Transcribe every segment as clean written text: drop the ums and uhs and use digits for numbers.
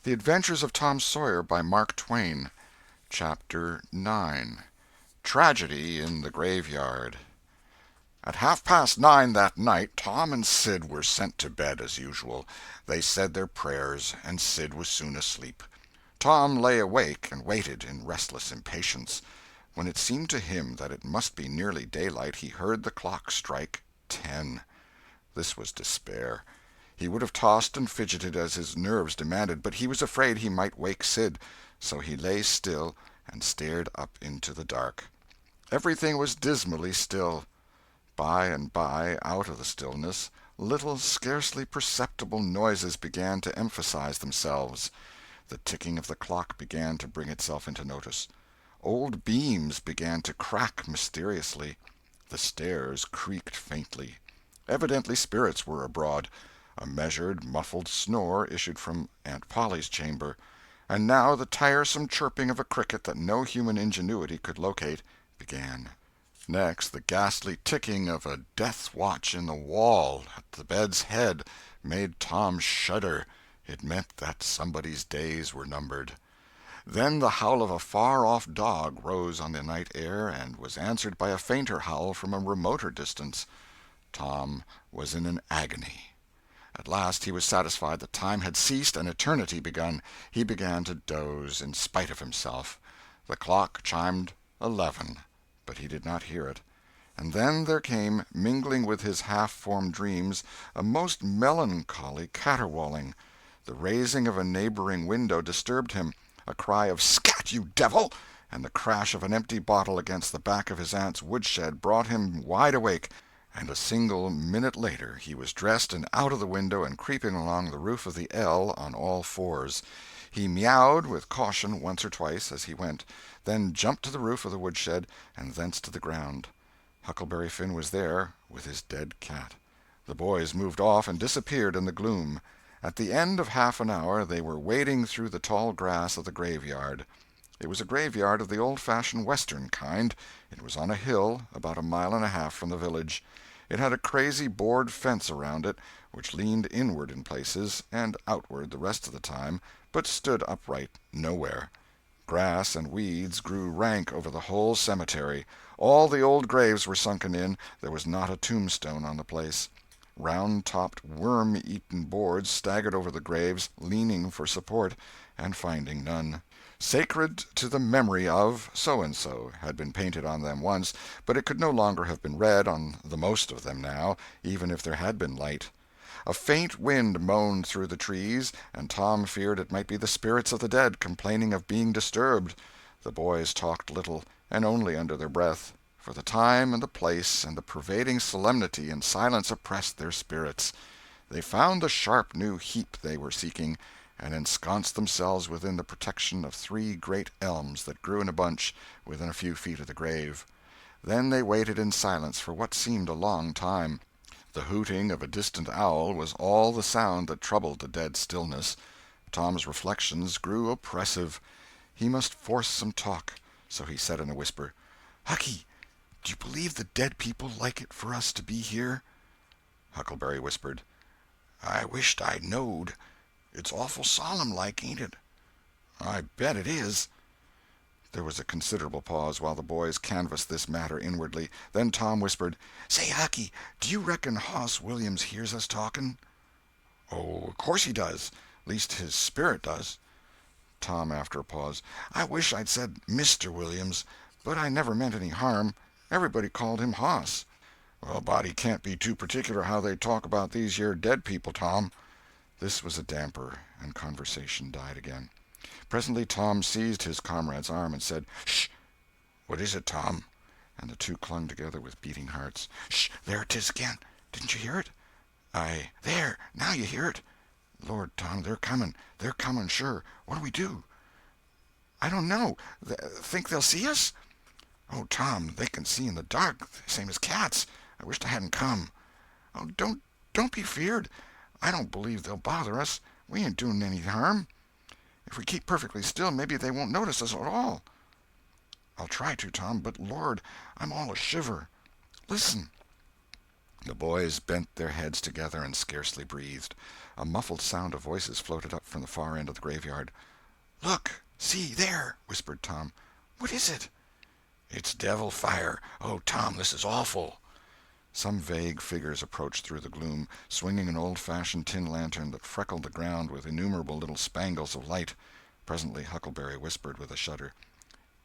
The Adventures of Tom Sawyer by Mark Twain. Chapter 9. Tragedy in the Graveyard. At 9:30 that night, Tom and Sid were sent to bed as usual. They said their prayers, and Sid was soon asleep. Tom lay awake and waited in restless impatience. When it seemed to him that it must be nearly daylight, he heard the clock strike 10. This was despair. He would have tossed and fidgeted as his nerves demanded, but he was afraid he might wake Sid, so he lay still and stared up into the dark. Everything was dismally still. By and by, out of the stillness, little, scarcely perceptible noises began to emphasize themselves. The ticking of the clock began to bring itself into notice. Old beams began to crack mysteriously. The stairs creaked faintly. Evidently spirits were abroad. A measured, muffled snore issued from Aunt Polly's chamber, and now the tiresome chirping of a cricket that no human ingenuity could locate began. Next, the ghastly ticking of a death-watch in the wall at the bed's head made Tom shudder. It meant that somebody's days were numbered. Then the howl of a far-off dog rose on the night air and was answered by a fainter howl from a remoter distance. Tom was in an agony. At last he was satisfied that time had ceased and eternity begun. He began to doze in spite of himself. The clock chimed 11, but he did not hear it. And then there came, mingling with his half-formed dreams, a most melancholy caterwauling. The raising of a neighboring window disturbed him. A cry of "Scat, you devil!" and the crash of an empty bottle against the back of his aunt's woodshed brought him wide awake, and a single minute later he was dressed and out of the window and creeping along the roof of the L on all fours. He meowed with caution once or twice as he went, then jumped to the roof of the woodshed and thence to the ground. Huckleberry Finn was there, with his dead cat. The boys moved off and disappeared in the gloom. At the end of half an hour they were wading through the tall grass of the graveyard. It was a graveyard of the old-fashioned Western kind. It was on a hill, about 1.5 miles from the village. It had a crazy board fence around it, which leaned inward in places, and outward the rest of the time, but stood upright nowhere. Grass and weeds grew rank over the whole cemetery. All the old graves were sunken in. There was not a tombstone on the place. Round-topped, worm-eaten boards staggered over the graves, leaning for support, and finding none. "Sacred to the memory of so-and-so" had been painted on them once, but it could no longer have been read on the most of them now, even if there had been light. A faint wind moaned through the trees, and Tom feared it might be the spirits of the dead complaining of being disturbed. The boys talked little, and only under their breath, for the time and the place and the pervading solemnity and silence oppressed their spirits. They found the sharp new heap they were seeking, and ensconced themselves within the protection of 3 great elms that grew in a bunch within a few feet of the grave. Then they waited in silence for what seemed a long time. The hooting of a distant owl was all the sound that troubled the dead stillness. Tom's reflections grew oppressive. He must force some talk, so he said in a whisper, "Hucky, do you believe the dead people like it for us to be here?" Huckleberry whispered, "I wisht I knowed. It's awful solemn-like, ain't it?" "I bet it is." There was a considerable pause while the boys canvassed this matter inwardly. Then Tom whispered, "Say, Hucky, do you reckon Hoss Williams hears us talking?" "Oh, of course he does. Least his spirit does." Tom, after a pause, "I wish I'd said Mr. Williams, but I never meant any harm. Everybody called him Hoss." "Well, a body can't be too particular how they talk about these here dead people, Tom." This was a damper, and conversation died again. Presently Tom seized his comrade's arm and said, "Sh!" "What is it, Tom?" And the two clung together with beating hearts. "Sh! There 'tis again. Didn't you hear it?" "There, now you hear it." "Lord, Tom, they're coming. They're coming, sure. What'll we do?" "I don't know. Think they'll see us?" "Oh, Tom, they can see in the dark, same as cats. I wisht I hadn't come." "Oh, don't be feared. I don't believe they'll bother us. We ain't doing any harm. If we keep perfectly still, maybe they won't notice us at all." "I'll try to, Tom, but Lord, I'm all a shiver. Listen." The boys bent their heads together and scarcely breathed. A muffled sound of voices floated up from the far end of the graveyard. "Look! See, there!" whispered Tom. "What is it?" "It's devil fire. Oh, Tom, this is awful." Some vague figures approached through the gloom, swinging an old-fashioned tin lantern that freckled the ground with innumerable little spangles of light. Presently Huckleberry whispered with a shudder: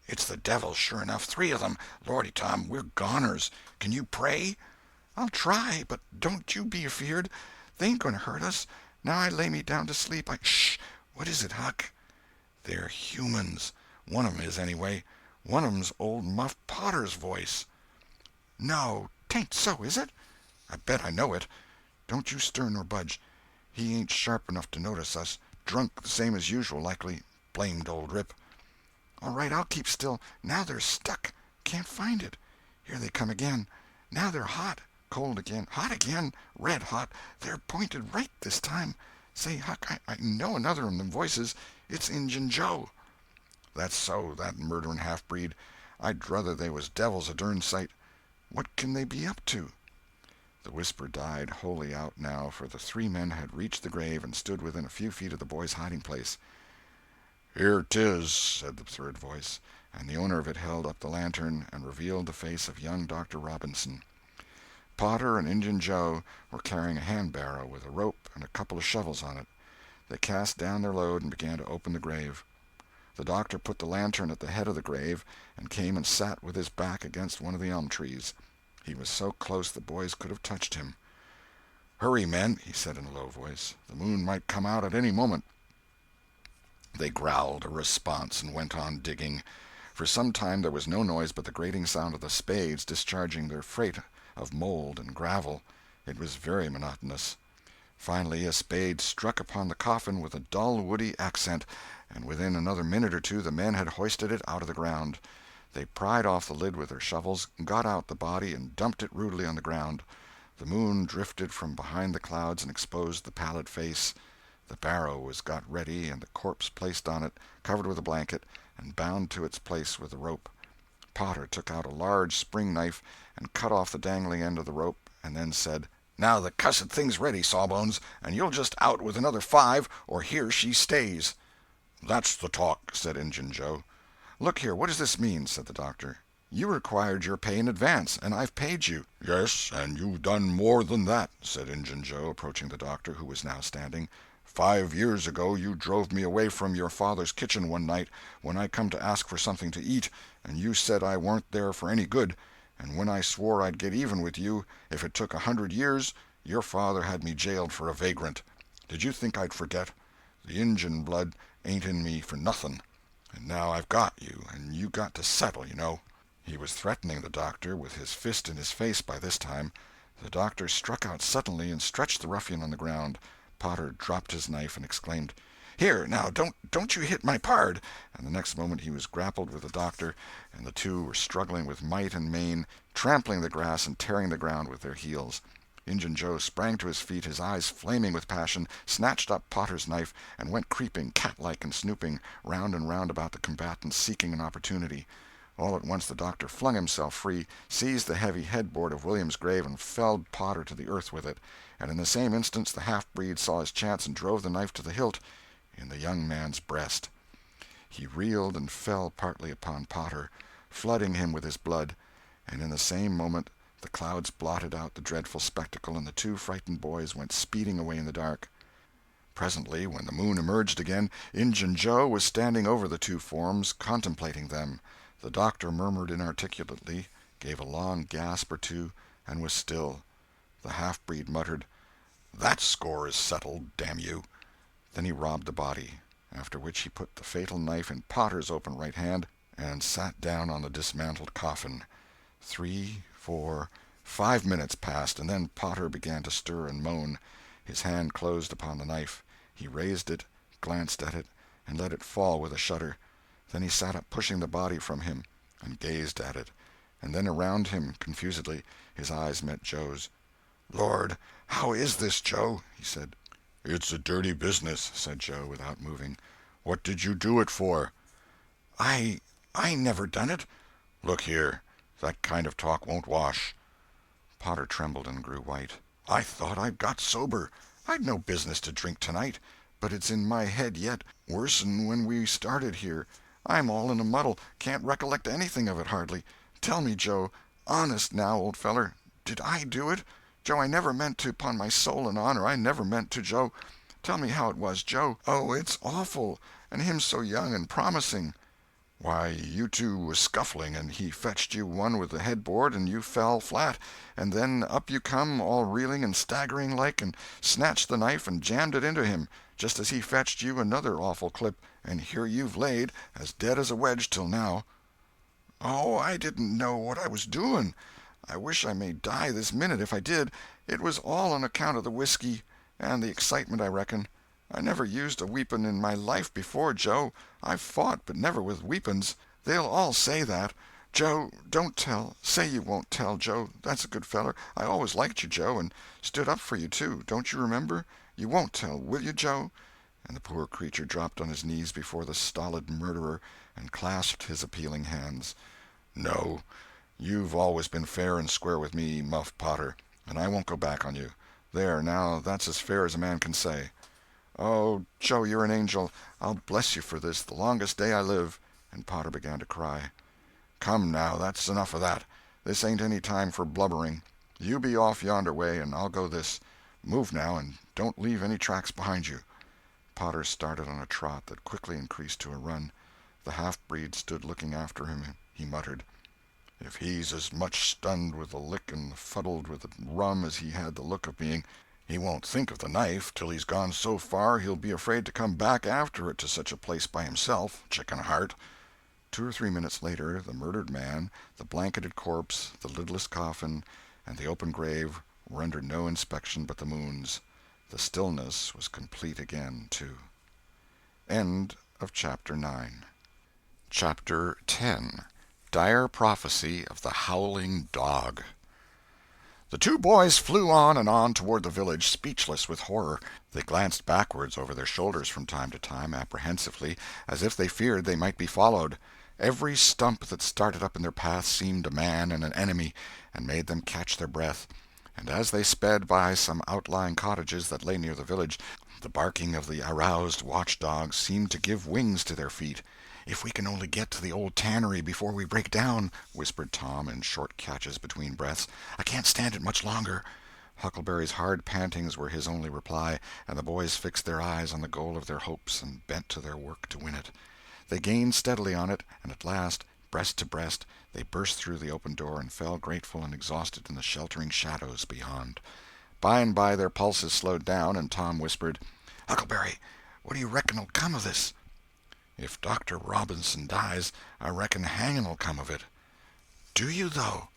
"It's the devil, sure enough. 3 of them. Lordy, Tom, we're goners. Can you pray?" "I'll try, but don't you be afeard. They ain't going to hurt us. Now I lay me down to sleep, Shh! What is it, Huck?" They're humans. One of 'em is, anyway. One of 'em's old Muff Potter's voice." "No, 'tain't so, is it?" "I bet I know it. Don't you stir nor budge. He ain't sharp enough to notice us. Drunk the same as usual, likely. Blamed old Rip." "All right, I'll keep still. Now they're stuck. Can't find it. Here they come again. Now they're hot. Cold again. Hot again. Red hot. They're pointed right this time. Say, Huck, I know another of them voices. It's Injun Joe." "That's so, that murdering half-breed. I'd druther they was devils a dern sight. What can they be up to?" The whisper died wholly out now, for the 3 men had reached the grave and stood within a few feet of the boys' hiding-place. "Here 'tis," said the third voice, and the owner of it held up the lantern and revealed the face of young Dr. Robinson. Potter and Injun Joe were carrying a hand-barrow with a rope and a couple of shovels on it. They cast down their load and began to open the grave. The doctor put the lantern at the head of the grave and came and sat with his back against one of the elm trees. He was so close the boys could have touched him. "Hurry, men," he said in a low voice. "The moon might come out at any moment." They growled a response and went on digging. For some time there was no noise but the grating sound of the spades discharging their freight of mold and gravel. It was very monotonous. Finally a spade struck upon the coffin with a dull woody accent, and within another minute or two the men had hoisted it out of the ground. They pried off the lid with their shovels, got out the body, and dumped it rudely on the ground. The moon drifted from behind the clouds and exposed the pallid face. The barrow was got ready and the corpse placed on it, covered with a blanket, and bound to its place with a rope. Potter took out a large spring knife and cut off the dangling end of the rope, and then said: "Now the cussed thing's ready, Sawbones, and you'll just out with another 5, or here she stays." "That's the talk," said Injun Joe. "Look here, what does this mean?" said the doctor. "You required your pay in advance, and I've paid you." "Yes, and you've done more than that," said Injun Joe, approaching the doctor, who was now standing. "5 years ago you drove me away from your father's kitchen one night when I come to ask for something to eat, and you said I warn't there for any good, and when I swore I'd get even with you if it took 100 years, your father had me jailed for a vagrant. Did you think I'd forget? The Injun blood ain't in me for nothing. And now I've got you, and you got to settle, you know." He was threatening the doctor, with his fist in his face by this time. The doctor struck out suddenly and stretched the ruffian on the ground. Potter dropped his knife and exclaimed: "Here, now, don't you hit my pard!" And the next moment he was grappled with the doctor, and the two were struggling with might and main, trampling the grass and tearing the ground with their heels. Injun Joe sprang to his feet, his eyes flaming with passion, snatched up Potter's knife, and went creeping, cat-like and snooping, round and round about the combatants, seeking an opportunity. All at once the doctor flung himself free, seized the heavy headboard of William's grave, and felled Potter to the earth with it. And in the same instant the half-breed saw his chance and drove the knife to the hilt in the young man's breast. He reeled and fell partly upon Potter, flooding him with his blood, and in the same moment the clouds blotted out the dreadful spectacle, and the 2 frightened boys went speeding away in the dark. Presently, when the moon emerged again, Injun Joe was standing over the 2 forms, contemplating them. The doctor murmured inarticulately, gave a long gasp or two, and was still. The half-breed muttered: "That score is settled, damn you." Then he robbed the body, after which he put the fatal knife in Potter's open right hand and sat down on the dismantled coffin. 3, 4, 5 minutes passed, and then Potter began to stir and moan. His hand closed upon the knife. He raised it, glanced at it, and let it fall with a shudder. Then he sat up, pushing the body from him, and gazed at it, and then around him confusedly. His eyes met Joe's. "Lord, how is this, Joe?" he said. "It's a dirty business," said Joe, without moving. "What did you do it for?" I never done it." "Look here, that kind of talk won't wash." Potter trembled and grew white. "I thought I'd got sober. I'd no business to drink tonight, but it's in my head yet, worse'n when we started here. I'm all in a muddle, can't recollect anything of it hardly. Tell me, Joe, honest now, old feller, did I do it? Joe, I never meant to, 'pon my soul and honor, I never meant to, Joe. Tell me how it was, Joe. Oh, it's awful, and him so young and promising." "Why, you two was scuffling, and he fetched you one with the headboard, and you fell flat, and then up you come, all reeling and staggering like, and snatched the knife and jammed it into him, just as he fetched you another awful clip, and here you've laid, as dead as a wedge till now." "Oh, I didn't know what I was doing. I wish I may die this minute if I did. It was all on account of the whiskey, and the excitement, I reckon. I never used a weepon in my life before, Joe. I've fought, but never with weepons. They'll all say that. Joe, don't tell. Say you won't tell, Joe. That's a good feller. I always liked you, Joe, and stood up for you, too. Don't you remember? You won't tell, will you, Joe?" And the poor creature dropped on his knees before the stolid murderer and clasped his appealing hands. "No, you've always been fair and square with me, Muff Potter, and I won't go back on you. There, now, that's as fair as a man can say." "Oh, Joe, you're an angel. I'll bless you for this the longest day I live." And Potter began to cry. "Come, now, that's enough of that. This ain't any time for blubbering. You be off yonder way, and I'll go this. Move now, and don't leave any tracks behind you." Potter started on a trot that quickly increased to a run. The half-breed stood looking after him. He muttered, "If he's as much stunned with the lick and fuddled with the rum as he had the look of being, he won't think of the knife till he's gone so far he'll be afraid to come back after it to such a place by himself, chicken heart." 2 or 3 minutes later, the murdered man, the blanketed corpse, the lidless coffin, and the open grave were under no inspection but the moon's. The stillness was complete again, too. End of Chapter 9. Chapter 10. Dire Prophecy of the Howling Dog. The two boys flew on and on toward the village, speechless with horror. They glanced backwards over their shoulders from time to time, apprehensively, as if they feared they might be followed. Every stump that started up in their path seemed a man and an enemy, and made them catch their breath. And as they sped by some outlying cottages that lay near the village, the barking of the aroused watch-dogs seemed to give wings to their feet. "If we can only get to the old tannery before we break down," whispered Tom in short catches between breaths, "I can't stand it much longer." Huckleberry's hard pantings were his only reply, and the boys fixed their eyes on the goal of their hopes and bent to their work to win it. They gained steadily on it, and at last, breast to breast, they burst through the open door and fell grateful and exhausted in the sheltering shadows beyond. By and by their pulses slowed down, and Tom whispered, "Huckleberry, what do you reckon'll come of this?" "If Dr. Robinson dies, I reckon hanging'll come of it." "Do you, though?"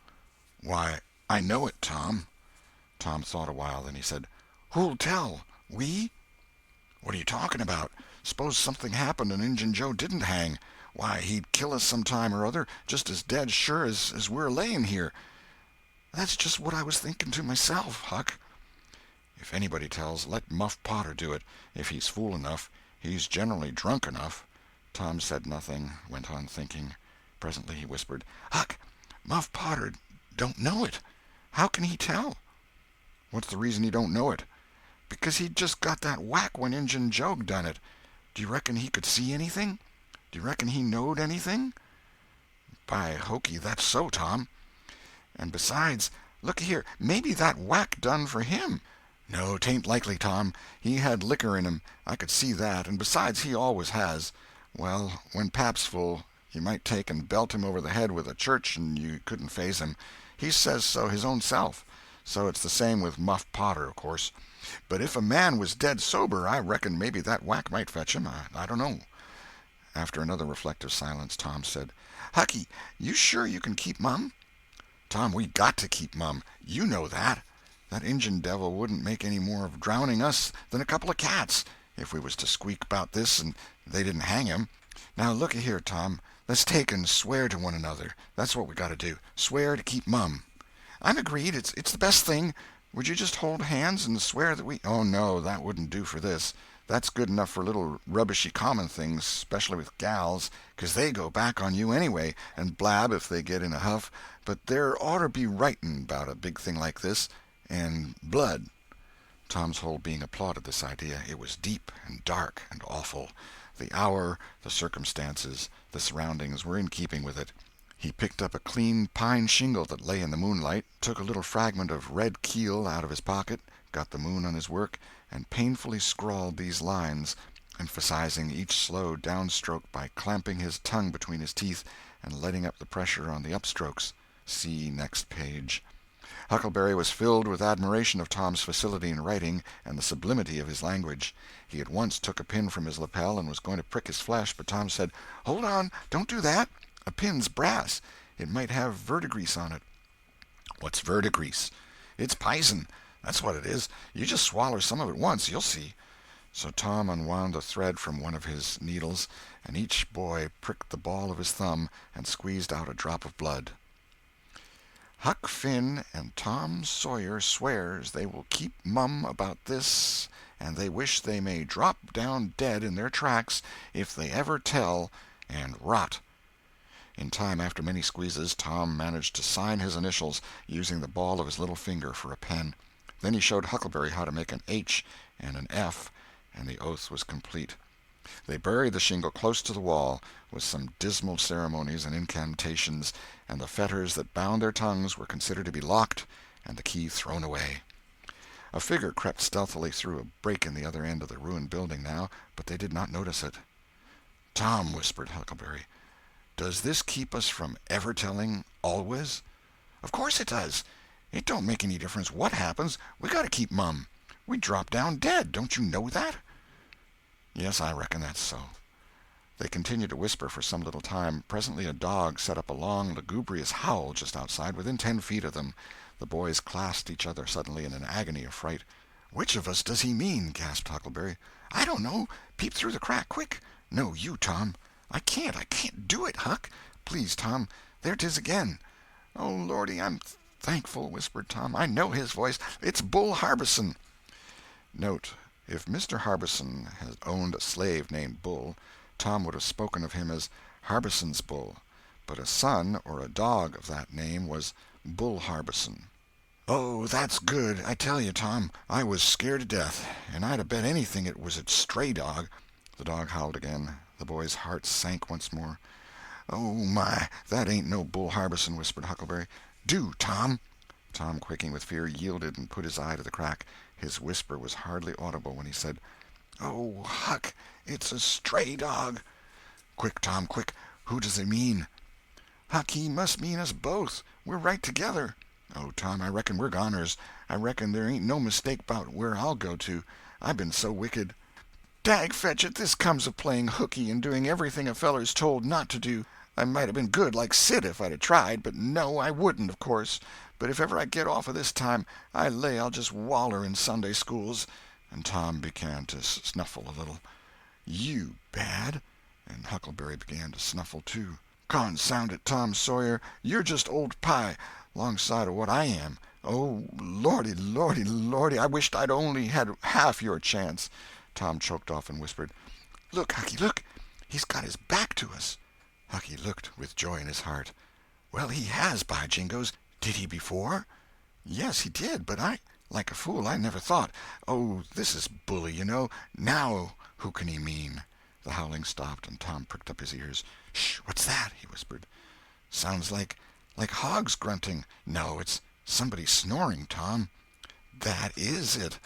"Why, I know it, Tom." Tom thought a while, then he said, "Who'll tell? We?" "What are you talking about? Suppose something happened and Injun Joe didn't hang. Why, he'd kill us some time or other, just as dead sure as we're laying here." "That's just what I was thinking to myself, Huck." "If anybody tells, let Muff Potter do it, if he's fool enough. He's generally drunk enough." Tom said nothing, went on thinking. Presently he whispered, "Huck, Muff Potter don't know it. How can he tell?" "What's the reason he don't know it?" "Because he just got that whack when Injun Joe done it. Do you reckon he could see anything? Do you reckon he knowed anything?" "By hokey, that's so, Tom." "And besides, look here, maybe that whack done for him." "No, 'tain't likely, Tom. He had liquor in him, I could see that, and besides he always has. Well, when pap's full, you might take and belt him over the head with a church and you couldn't faze him. He says so his own self. So it's the same with Muff Potter, of course. But if a man was dead sober, I reckon maybe that whack might fetch him. I don't know." After another reflective silence, Tom said, "Hucky, you sure you can keep mum?" "Tom, we got to keep mum. You know that. That Injun devil wouldn't make any more of drowning us than a couple of cats, if we was to squeak about this and they didn't hang him. Now, looky here, Tom, let's take and swear to one another. That's what we got to do. Swear to keep mum." "I'm agreed. It's the best thing. Would you just hold hands and swear that we—" "Oh, no, that wouldn't do for this. That's good enough for little rubbishy common things, especially with gals, 'cause they go back on you anyway, and blab if they get in a huff, but there oughter be writing about a big thing like this, and blood." Tom's whole being applauded this idea. It was deep and dark and awful. The hour, the circumstances, the surroundings were in keeping with it. He picked up a clean pine shingle that lay in the moonlight, took a little fragment of red keel out of his pocket, got the moon on his work, and painfully scrawled these lines, emphasizing each slow downstroke by clamping his tongue between his teeth and letting up the pressure on the upstrokes. See next page. Huckleberry was filled with admiration of Tom's facility in writing and the sublimity of his language. He at once took a pin from his lapel and was going to prick his flesh, but Tom said, "Hold on, don't do that. A pin's brass. It might have verdigrease on it." "What's verdigrease?" "It's pison. That's what it is. You just swaller some of it once, you'll see." So Tom unwound the thread from one of his needles, and each boy pricked the ball of his thumb and squeezed out a drop of blood. "Huck Finn and Tom Sawyer swears they will keep mum about this, and they wish they may drop down dead in their tracks if they ever tell, and rot." In time, after many squeezes, Tom managed to sign his initials, using the ball of his little finger for a pen. Then he showed Huckleberry how to make an H and an F, and the oath was complete. They buried the shingle close to the wall, with some dismal ceremonies and incantations, and the fetters that bound their tongues were considered to be locked and the key thrown away. A figure crept stealthily through a break in the other end of the ruined building now, but they did not notice it. "Tom," whispered Huckleberry, "does this keep us from ever telling always?" "Of course it does. It don't make any difference what happens. We got to keep mum. We drop down dead. Don't you know that?" "Yes, I reckon that's so." They continued to whisper for some little time. Presently a dog set up a long, lugubrious howl just outside, within 10 feet of them. The boys clasped each other suddenly in an agony of fright. "Which of us does he mean?" gasped Huckleberry. "I don't know. Peep through the crack, quick." "No, you, Tom." I can't do it, Huck." "Please, Tom. There 'tis again." "Oh, Lordy, I'm thankful," whispered Tom. "I know his voice. It's Bull Harbison." Note: if Mr. Harbison had owned a slave named Bull, Tom would have spoken of him as Harbison's Bull, but a son or a dog of that name was Bull Harbison. "Oh, that's good. I tell you, Tom, I was scared to death, and I'd 'a bet anything it was a stray dog." The dog howled again. The boy's heart sank once more. "Oh, my, that ain't no Bull Harbison," whispered Huckleberry. "Do, Tom." Tom, quaking with fear, yielded and put his eye to the crack. His whisper was hardly audible when he said, "Oh, Huck, it's a stray dog." "Quick, Tom, quick. Who does he mean?" "Huck, he must mean us both. We're right together." "Oh, Tom, I reckon we're goners. I reckon there ain't no mistake 'bout where I'll go to. I been so wicked. Dag fetch it, this comes of playing hooky and doing everything a feller's told not to do. I might have been good like Sid if I'd 'a tried, but no, I wouldn't, of course. But if ever I get off of this time, I lay I'll just waller in Sunday schools." And Tom began to snuffle a little. "You bad?" And Huckleberry began to snuffle too. "Consound it, Tom Sawyer, you're just old pie, 'longside of what I am. Oh, Lordy, Lordy, Lordy, I wisht I'd only had half your chance." Tom choked off and whispered, "Look, Hucky, look! He's got his back to us." Hucky looked with joy in his heart. "Well, he has, by jingoes! Did he before?" "Yes, he did, but like a fool, I never thought. Oh, this is bully, you know. Now who can he mean?" The howling stopped, and Tom pricked up his ears. "Shh! What's that?" he whispered. "Sounds like hogs grunting. No, it's somebody snoring, Tom." "That is it.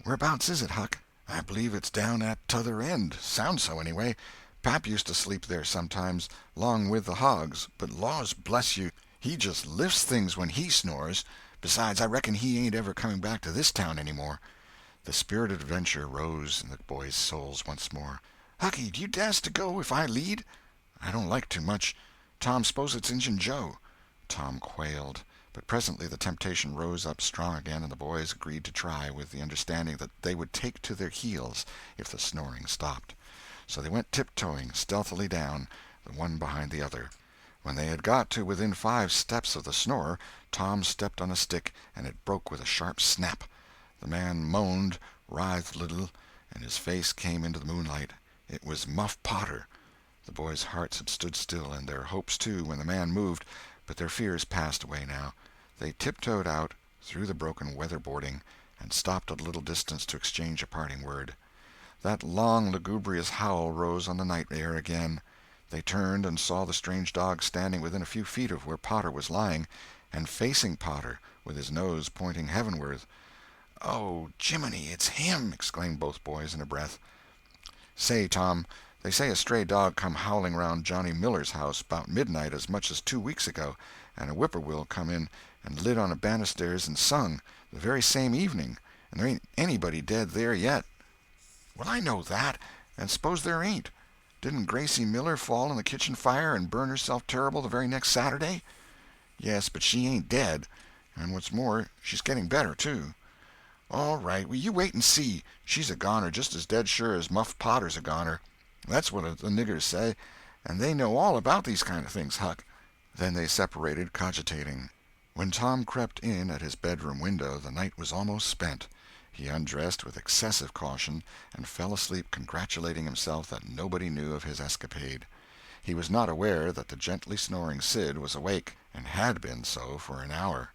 Whereabouts is it, Huck?" "I believe it's down at t'other end. Sounds so, anyway. Pap used to sleep there sometimes, 'long with the hogs, but laws bless you, he just lifts things when he snores. Besides, I reckon he ain't ever coming back to this town any more." The spirit of adventure rose in the boys' souls once more. "Hucky, do you dast to go if I lead?" "I don't like too much. Tom, suppose it's Injun Joe." Tom quailed. But presently the temptation rose up strong again, and the boys agreed to try, with the understanding that they would take to their heels if the snoring stopped. So they went tiptoeing stealthily down, the one behind the other. When they had got to within 5 steps of the snorer, Tom stepped on a stick, and it broke with a sharp snap. The man moaned, writhed a little, and his face came into the moonlight. It was Muff Potter. The boys' hearts had stood still, and their hopes too, when the man moved, but their fears passed away now. They tiptoed out through the broken weatherboarding and stopped at a little distance to exchange a parting word. That long, lugubrious howl rose on the night air again. They turned and saw the strange dog standing within a few feet of where Potter was lying, and facing Potter, with his nose pointing heavenward. "Oh, Jiminy, it's him!" exclaimed both boys in a breath. "Say, Tom, they say a stray dog come howling round Johnny Miller's house 'bout midnight as much as 2 weeks ago, and a whippoorwill come in and lit on a banisters and sung, the very same evening, and there ain't anybody dead there yet." "Well, I know that, and s'pose there ain't. Didn't Gracie Miller fall in the kitchen fire and burn herself terrible the very next Saturday?" "Yes, but she ain't dead, and what's more, she's getting better, too." "All right, well, you wait and see. She's a goner just as dead sure as Muff Potter's a goner. That's what the niggers say, and they know all about these kind of things, Huck." Then they separated, cogitating. When Tom crept in at his bedroom window, the night was almost spent. He undressed with excessive caution, and fell asleep congratulating himself that nobody knew of his escapade. He was not aware that the gently snoring Sid was awake, and had been so for an hour.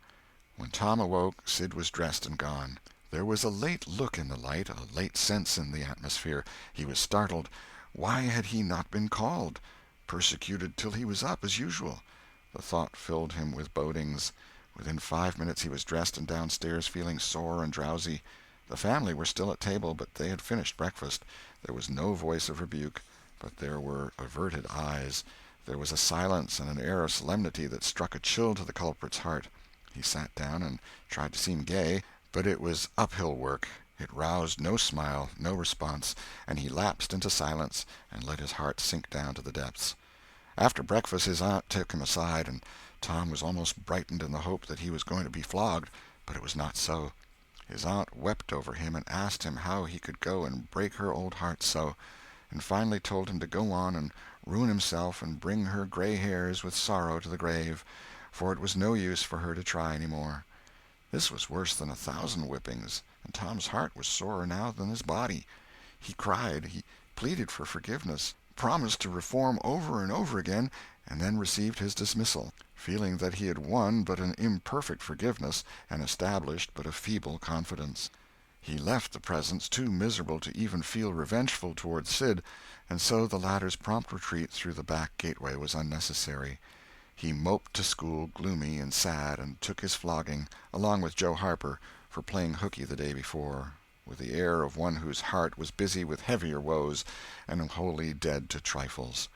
When Tom awoke, Sid was dressed and gone. There was a late look in the light, a late sense in the atmosphere. He was startled. Why had he not been called? Persecuted till he was up, as usual. The thought filled him with bodings. Within 5 minutes he was dressed and downstairs, feeling sore and drowsy. The family were still at table, but they had finished breakfast. There was no voice of rebuke, but there were averted eyes. There was a silence and an air of solemnity that struck a chill to the culprit's heart. He sat down and tried to seem gay, but it was uphill work. It roused no smile, no response, and he lapsed into silence and let his heart sink down to the depths. After breakfast his aunt took him aside, and Tom was almost brightened in the hope that he was going to be flogged, but it was not so. His aunt wept over him and asked him how he could go and break her old heart so, and finally told him to go on and ruin himself and bring her gray hairs with sorrow to the grave, for it was no use for her to try any more. This was worse than 1,000 whippings, and Tom's heart was sorer now than his body. He cried, he pleaded for forgiveness, promised to reform over and over again, and then received his dismissal, feeling that he had won but an imperfect forgiveness and established but a feeble confidence. He left the presence too miserable to even feel revengeful toward Sid, and so the latter's prompt retreat through the back gateway was unnecessary. He moped to school gloomy and sad, and took his flogging, along with Joe Harper, for playing hooky the day before, with the air of one whose heart was busy with heavier woes and wholly dead to trifles.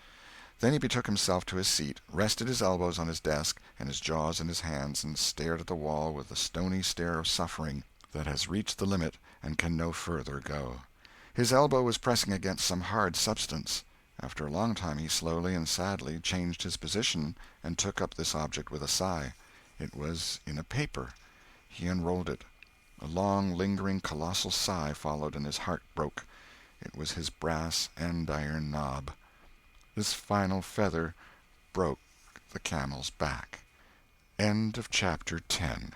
Then he betook himself to his seat, rested his elbows on his desk and his jaws in his hands, and stared at the wall with the stony stare of suffering that has reached the limit and can no further go. His elbow was pressing against some hard substance. After a long time he slowly and sadly changed his position and took up this object with a sigh. It was in a paper. He unrolled it. A long, lingering, colossal sigh followed, and his heart broke. It was his brass andiron knob. This final feather broke the camel's back. End of chapter 10.